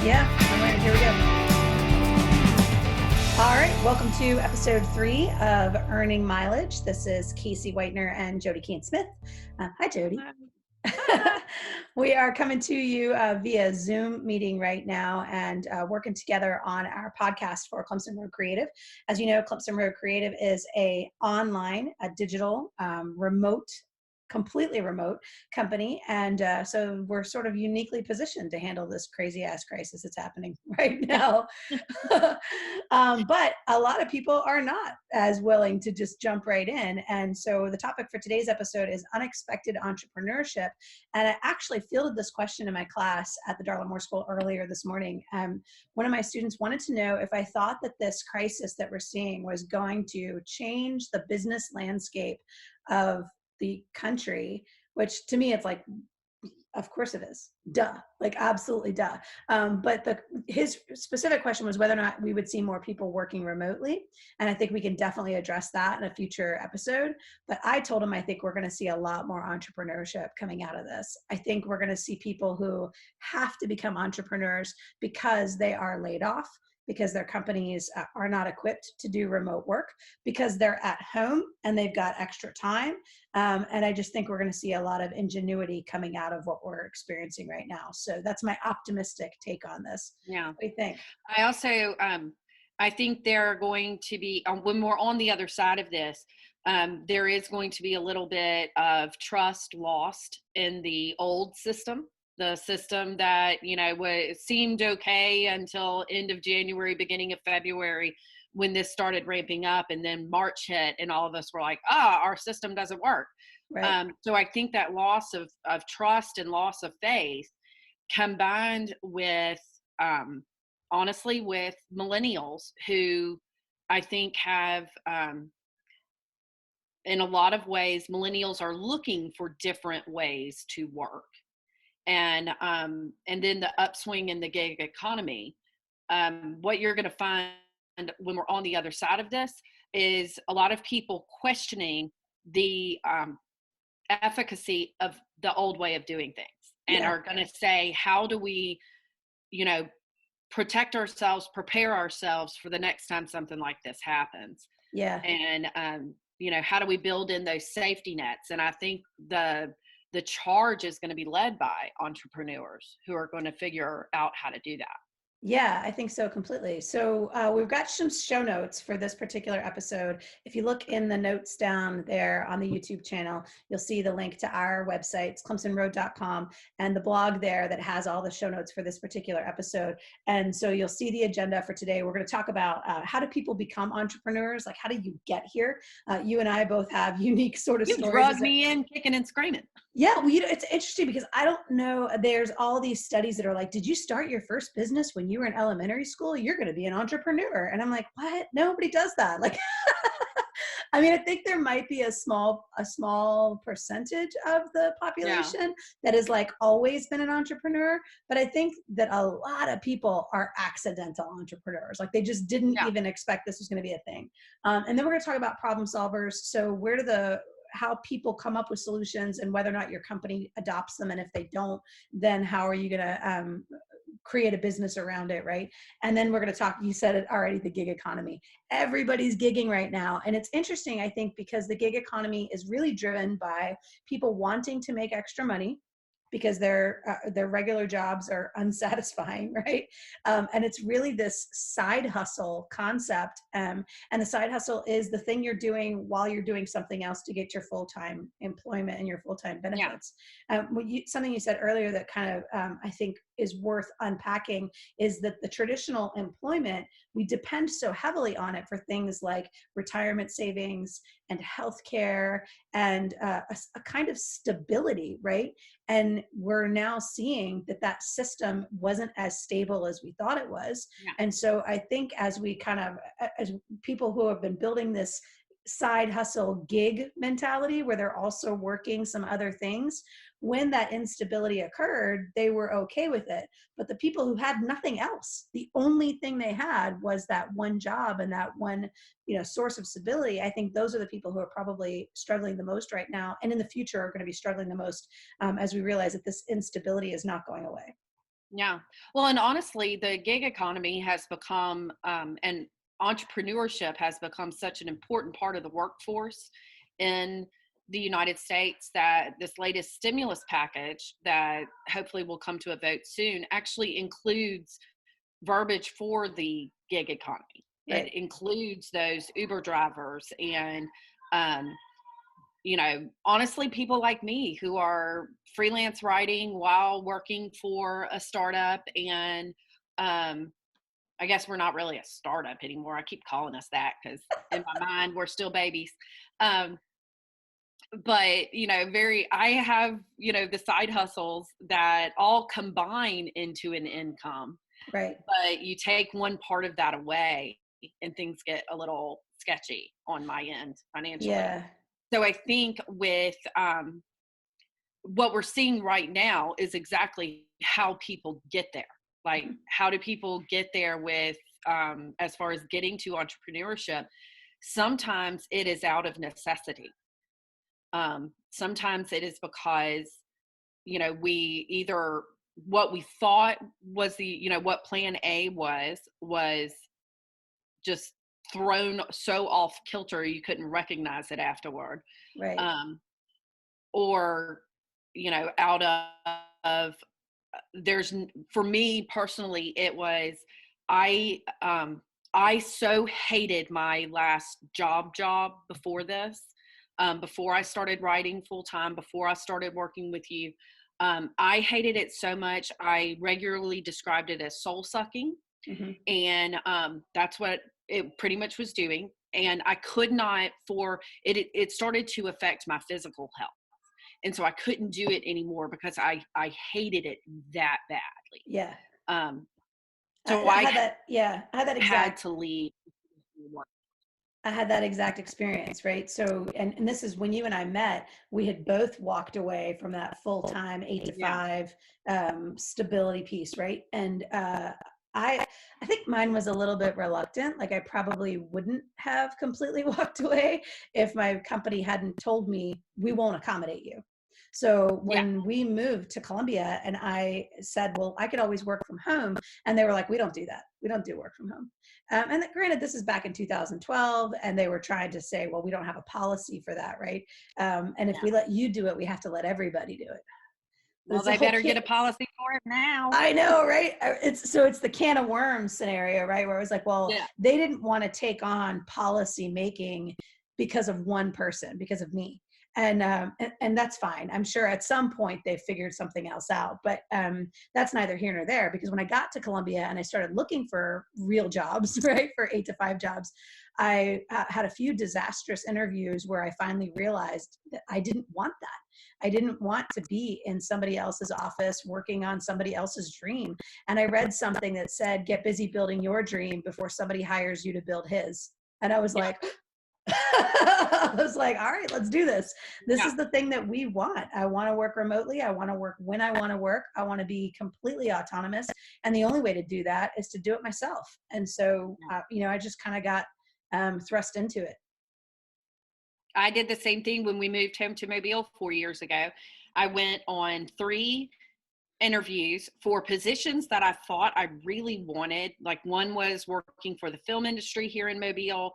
Yeah, all right, here we go. All right, welcome to episode 3 of Earning Mileage. This is Casey Whitener and Jody Keene-Smith. Hi, Jody. We are coming to you via Zoom meeting right now and working together on our podcast for Clemson Road Creative. As you know, Clemson Road Creative is a digital, remote, completely remote company. And so we're sort of uniquely positioned to handle this crazy ass crisis that's happening right now. But a lot of people are not as willing to just jump right in. And so the topic for today's episode is unexpected entrepreneurship. And I actually fielded this question in my class at the Darla Moore School earlier this morning. One of my students wanted to know if I thought that this crisis that we're seeing was going to change the business landscape of the country, which to me, it's like, of course it is. Duh. Like, absolutely duh. But his specific question was whether or not we would see more people working remotely. And I think we can definitely address that in a future episode. But I told him, I think we're going to see a lot more entrepreneurship coming out of this. I think we're going to see people who have to become entrepreneurs because they are laid off, because their companies are not equipped to do remote work, because they're at home and they've got extra time. And I just think we're going to see a lot of ingenuity coming out of what we're experiencing right now. So that's my optimistic take on this. Yeah. What do you think? I also, I think there are going to be, when we're on the other side of this, there is going to be a little bit of trust lost in the old system. The system that, seemed okay until end of January, beginning of February, when this started ramping up, and then March hit and all of us were like, our system doesn't work. Right. So I think that loss of trust and loss of faith combined with, honestly, with millennials who I think have, in a lot of ways, millennials are looking for different ways to work. And then the upswing in the gig economy, what you're going to find when we're on the other side of this is a lot of people questioning the efficacy of the old way of doing things, and are going to say, how do we, protect ourselves, prepare ourselves for the next time something like this happens? Yeah. And, how do we build in those safety nets? And I think the charge is going to be led by entrepreneurs who are going to figure out how to do that. Yeah, I think so completely. So we've got some show notes for this particular episode. If you look in the notes down there on the YouTube channel, you'll see the link to our website, it's clemsonroad.com, and the blog there that has all the show notes for this particular episode. And so you'll see the agenda for today. We're going to talk about how do people become entrepreneurs? Like, how do you get here? You and I both have unique sort of stories. You drug me in kicking and screaming. Yeah, well, it's interesting because I don't know. There's all these studies that are like, did you start your first business when you were in elementary school? You're going to be an entrepreneur. And I'm like, what? Nobody does that. Like, I mean, I think there might be a small percentage of the population that has like always been an entrepreneur. But I think that a lot of people are accidental entrepreneurs. Like, they just didn't even expect this was going to be a thing. And then we're going to talk about problem solvers. So how people come up with solutions and whether or not your company adopts them. And if they don't, then how are you going to create a business around it, right? And then we're going to talk, you said it already, the gig economy. Everybody's gigging right now. And it's interesting, I think, because the gig economy is really driven by people wanting to make extra money because their regular jobs are unsatisfying, right? And it's really this side hustle concept. And the side hustle is the thing you're doing while you're doing something else to get your full-time employment and your full-time benefits. Something you said earlier that kind of, I think, is worth unpacking is that the traditional employment, we depend so heavily on it for things like retirement savings and healthcare and a kind of stability, right? And we're now seeing that system wasn't as stable as we thought it was. And so I think as people who have been building this side hustle gig mentality where they're also working some other things, when that instability occurred, they were okay with it. But the people who had nothing else, the only thing they had was that one job and that one, source of stability. I think those are the people who are probably struggling the most right now, and in the future are going to be struggling the most as we realize that this instability is not going away. Yeah. Well, and honestly, the gig economy has become, and entrepreneurship has become such an important part of the workforce in the United States that this latest stimulus package that hopefully will come to a vote soon actually includes verbiage for the gig economy. Right. It includes those Uber drivers and, um, honestly, people like me who are freelance writing while working for a startup. And I guess we're not really a startup anymore. I keep calling us that because in my mind, we're still babies. Um, but, I have, the side hustles that all combine into an income. Right. But you take one part of that away and things get a little sketchy on my end financially. Yeah. So I think with what we're seeing right now is exactly how people get there. Like, how do people get there with, as far as getting to entrepreneurship? Sometimes it is out of necessity. Sometimes it is because, we either what we thought was what plan A was just thrown so off kilter you couldn't recognize it afterward. Right. Um, or out of for me personally, it was i I so hated my last job before this, before I started writing full time, before I started working with you. I hated it so much, I regularly described it as soul sucking. Hmm. And that's what it pretty much was doing. And I could not, for it started to affect my physical health. And so I couldn't do it anymore because I hated it that badly. Yeah. Um, so I I had that. Yeah. had to leave. I had that exact experience, right? So, and this is when you and I met, we had both walked away from that full-time eight to Yeah. five stability piece, right? And I think mine was a little bit reluctant. Like I probably wouldn't have completely walked away if my company hadn't told me we won't accommodate you. So Yeah. when we moved to Columbia and I said, well, I could always work from home. And they were like, we don't do that. We don't do work from home. And granted, this is back in 2012, and they were trying to say, well, we don't have a policy for that, right? And if Yeah. we let you do it, we have to let everybody do it. Well, It's a they whole better get kit. a policy for it now. I know, right? It's the can of worms scenario, right? Where it was like, well, Yeah. they didn't want to take on policy making because of one person, because of me. And that's fine. I'm sure at some point they figured something else out, but that's neither here nor there. Because when I got to Columbia and I started looking for real jobs, right, for 8 to 5 jobs, I had a few disastrous interviews where I finally realized that I didn't want that. I didn't want to be in somebody else's office working on somebody else's dream. And I read something that said, get busy building your dream before somebody hires you to build his. And I was Yeah. like, I was like, all right, let's do this. This Yeah. is the thing that we want. I want to work remotely. I want to work when I want to work. I want to be completely autonomous. And the only way to do that is to do it myself. And so, I just kind of got thrust into it. I did the same thing when we moved home to Mobile 4 years ago. I went on 3 interviews for positions that I thought I really wanted. Like, one was working for the film industry here in Mobile,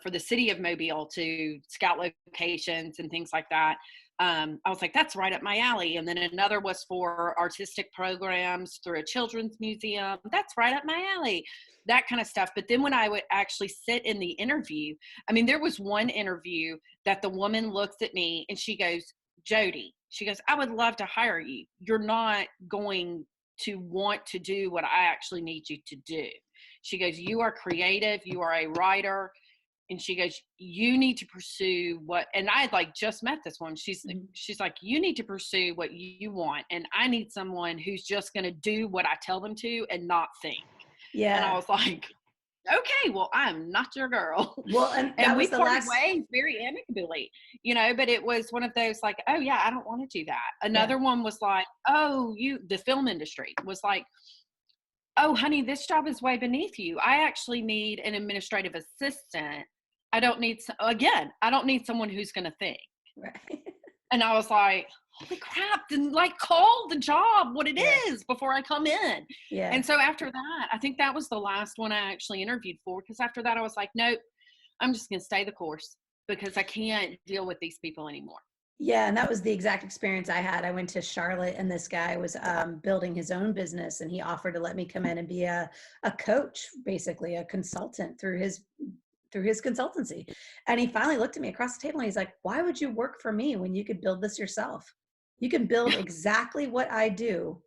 for the city of Mobile, to scout locations and things like that. I was like, that's right up my alley. And then another was for artistic programs through a children's museum. That's right up my alley, that kind of stuff. But then when I would actually sit in the interview, I mean, there was one interview that the woman looks at me and she goes, Jody, she goes, I would love to hire you. You're not going to want to do what I actually need you to do. She goes, you are creative, you are a writer. And she goes, you need to pursue what, and I had like just met this one. She's like, you need to pursue what you want. And I need someone who's just going to do what I tell them to and not think. Yeah. And I was like, okay, well, I'm not your girl. Well, and And that we was the parted last. ways very amicably, but it was one of those like, oh yeah, I don't want to do that. Yeah. Another one was like, oh, the film industry was like, oh honey, this job is way beneath you. I actually need an administrative assistant. I don't need someone who's going to think. Right. And I was like, holy crap, then like call the job what it is before I come in. Yeah. And so after that, I think that was the last one I actually interviewed for, because after that I was like, nope, I'm just going to stay the course because I can't deal with these people anymore. Yeah, and that was the exact experience I had. I went to Charlotte, and this guy was building his own business, and he offered to let me come in and be a coach, basically a consultant through his consultancy. And he finally looked at me across the table and he's like, "Why would you work for me when you could build this yourself? You can build exactly what I do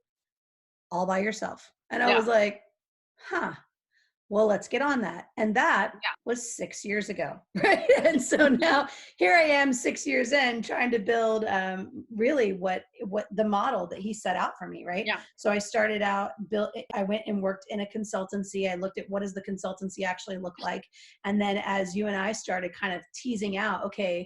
all by yourself." And I Yeah. was like, "Huh. Well, let's get on that." And that Yeah. was 6 years ago, right? And so now here I am 6 years in trying to build really what the model that he set out for me, right? Yeah. So I started out, I went and worked in a consultancy. I looked at what does the consultancy actually look like? And then as you and I started kind of teasing out, okay,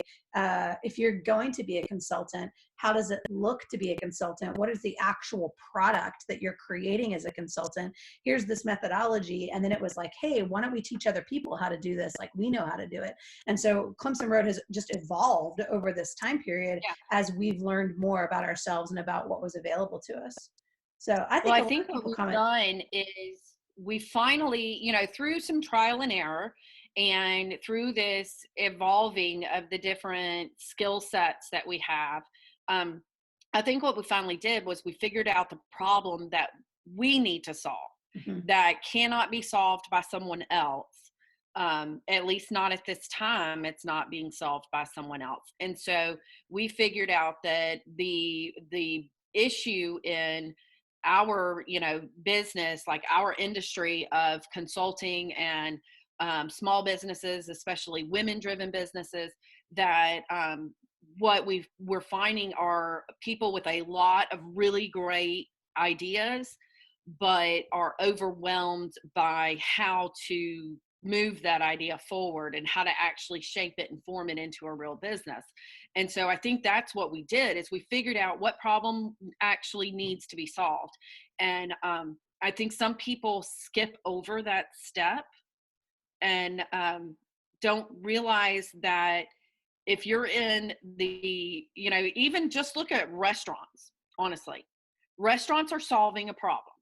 if you're going to be a consultant, how does it look to be a consultant? What is the actual product that you're creating as a consultant? Here's this methodology. And then it was like, hey, why don't we teach other people how to do this? Like we know how to do it. And so Clemson Road has just evolved over this time period as we've learned more about ourselves and about what was available to us. So I think Well, I a lot think of what people we've comment. done is we finally, through some trial and error and through this evolving of the different skill sets that we have, I think what we finally did was we figured out the problem that we need to solve that cannot be solved by someone else. At least not at this time, it's not being solved by someone else. And so we figured out that the issue in our business, like our industry of consulting and small businesses, especially women driven businesses, that what we're finding are people with a lot of really great ideas but are overwhelmed by how to move that idea forward and how to actually shape it and form it into a real business. And so I think that's what we did is we figured out what problem actually needs to be solved. And I think some people skip over that step and don't realize that if you're in the, even just look at restaurants, honestly, restaurants are solving a problem.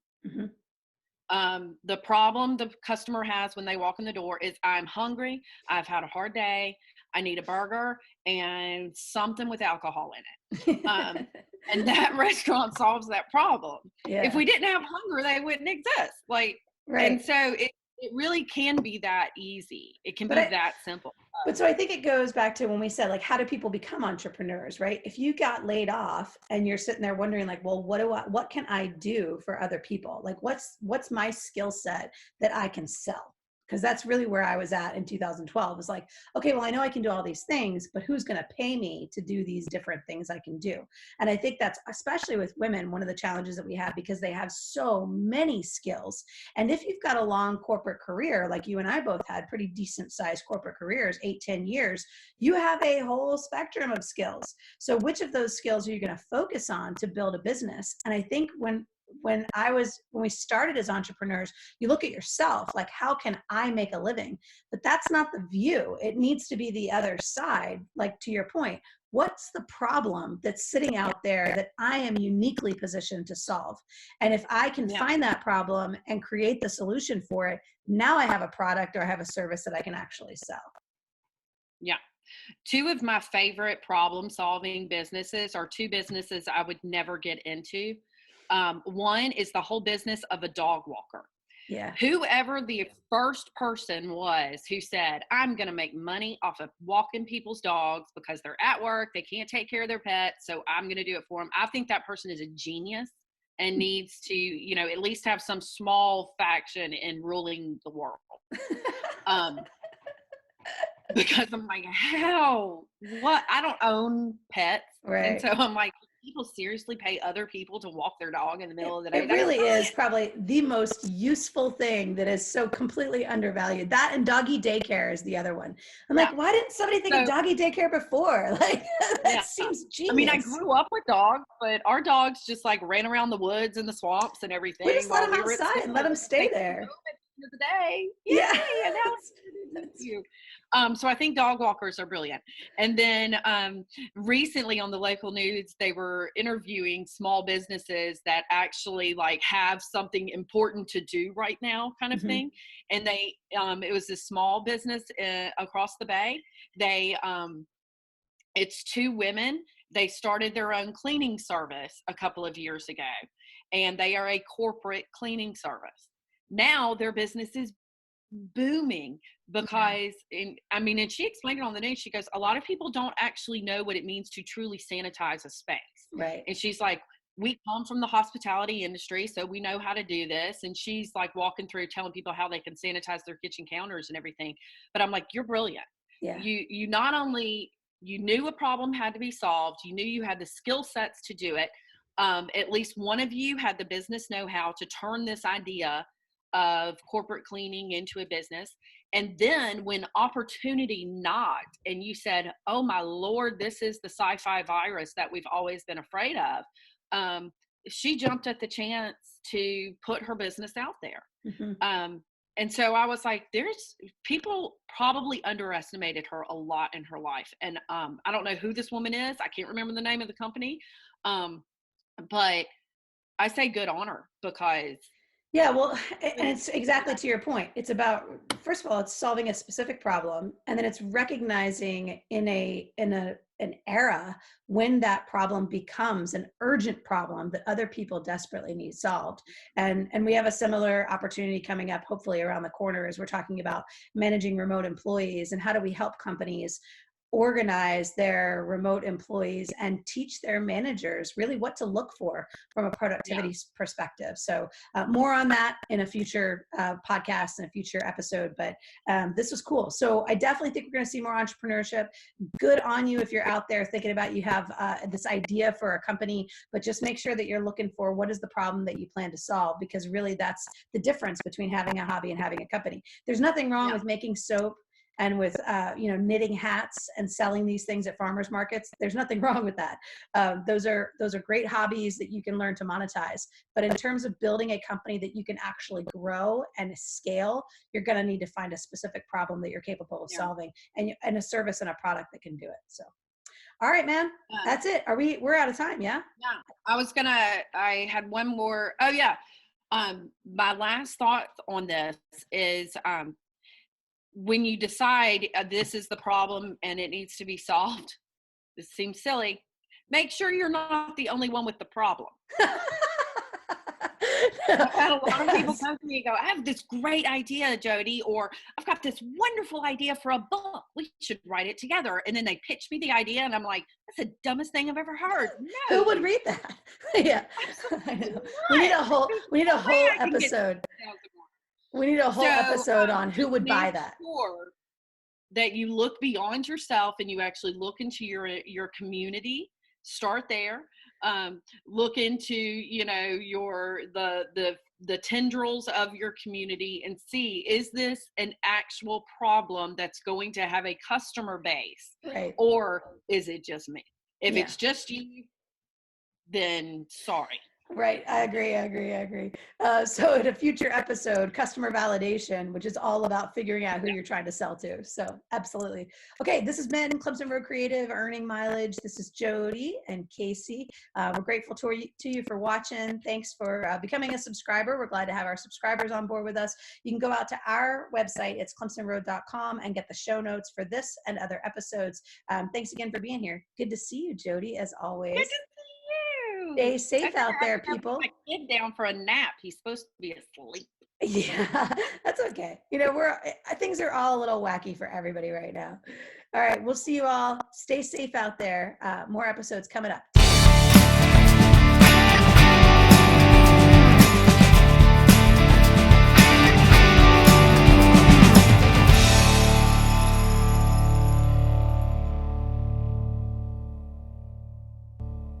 The problem the customer has when they walk in the door is I'm hungry, I've had a hard day, I need a burger and something with alcohol in it. And that restaurant solves that problem. If we didn't have hunger, they wouldn't exist. And so it really can be that easy. It can be that simple. But so I think it goes back to when we said, like, how do people become entrepreneurs, right? If you got laid off and you're sitting there wondering, like, well, what can I do for other people? Like, what's my skill set that I can sell? Because that's really where I was at in 2012. It's like, okay, well, I know I can do all these things, but who's going to pay me to do these different things I can do? And I think that's, especially with women, one of the challenges that we have because they have so many skills. And if you've got a long corporate career, like you and I both had pretty decent sized corporate careers, 8-10 years, you have a whole spectrum of skills. So which of those skills are you going to focus on to build a business? And I think when we started as entrepreneurs, you look at yourself, like, how can I make a living? But that's not the view. It needs to be the other side. Like, to your point, what's the problem that's sitting out there that I am uniquely positioned to solve? And if I can find that problem and create the solution for it, now I have a product or I have a service that I can actually sell. Yeah. Two of my favorite problem solving businesses are two businesses I would never get into. One is the whole business of a dog walker. Yeah. Whoever the first person was who said, I'm going to make money off of walking people's dogs because they're at work, they can't take care of their pets, so I'm going to do it for them. I think that person is a genius and needs to, at least have some small faction in ruling the world. Because I'm like, what? I don't own pets. Right. And so I'm like, people seriously pay other people to walk their dog in the middle of the day? It really is probably the most useful thing that is so completely undervalued. That and doggy daycare is the other one. I'm like, why didn't somebody think of doggy daycare before? Like, that seems genius. I mean, I grew up with dogs, but our dogs just like ran around the woods and the swamps and everything. We just let them outside and let them stay there. of the day. Yay! Yeah. And now it's you. So I think dog walkers are brilliant. And then recently on the local news, they were interviewing small businesses that actually like have something important to do right now, kind of thing. And they, it was a small business across the bay. They, it's two women. They started their own cleaning service a couple of years ago, and they are a corporate cleaning service. Now their business is booming because and she explained it on the news. She goes, a lot of people don't actually know what it means to truly sanitize a space. Right. And she's like, we come from the hospitality industry, so we know how to do this. And she's like walking through telling people how they can sanitize their kitchen counters and everything. But I'm like, you're brilliant. Yeah. You not only, you knew a problem had to be solved, you knew you had the skill sets to do it. At least one of you had the business know-how to turn this idea of corporate cleaning into a business. And then when opportunity knocked and you said, oh my Lord, this is the sci-fi virus that we've always been afraid of. She jumped at the chance to put her business out there. And so I was like, there's people probably underestimated her a lot in her life. And I don't know who this woman is. I can't remember the name of the company. But I say good on her because. Yeah, well, and it's exactly to your point. It's about, first of all, it's solving a specific problem, and then it's recognizing in an era when that problem becomes an urgent problem that other people desperately need solved. And we have a similar opportunity coming up, hopefully around the corner, as we're talking about managing remote employees and how do we help companies organize their remote employees and teach their managers really what to look for from a productivity perspective. So more on that in a future podcast and a future episode, but this was cool. So I definitely think we're going to see more entrepreneurship. Good on you if you're out there thinking about, you have this idea for a company, but just make sure that you're looking for what is the problem that you plan to solve, because really that's the difference between having a hobby and having a company. There's nothing wrong with making soap and with knitting hats and selling these things at farmers markets. There's nothing wrong with that. Those are great hobbies that you can learn to monetize. But in terms of building a company that you can actually grow and scale, you're going to need to find a specific problem that you're capable of solving, and a service and a product that can do it. So, all right, man, that's it. We're out of time. Yeah. I had one more. Oh yeah. My last thought on this is, when you decide this is the problem and it needs to be solved, this seems silly, make sure you're not the only one with the problem. I've had a lot of people come to me and go, I have this great idea, Jody, or I've got this wonderful idea for a book. We should write it together. And then they pitch me the idea and I'm like, that's the dumbest thing I've ever heard. No. Who would read that? Yeah. I know. We need a whole episode. We need a whole episode on who would buy that. That you look beyond yourself and you actually look into your community. Start there. Look into the tendrils of your community and see, is this an actual problem that's going to have a customer base, right? Or is it just me? If it's just you, then sorry. Right. I agree. So in a future episode, customer validation, which is all about figuring out who you're trying to sell to. So absolutely. Okay. This has been Clemson Road Creative, Earning Mileage. This is Jody and Casey. We're grateful to you for watching. Thanks for becoming a subscriber. We're glad to have our subscribers on board with us. You can go out to our website. It's clemsonroad.com and get the show notes for this and other episodes. Thanks again for being here. Good to see you, Jody, as always. Stay safe out there, people. My kid down for a nap. He's supposed to be asleep. Yeah, that's okay. Things are all a little wacky for everybody right now. All right, we'll see you all. Stay safe out there. More episodes coming up.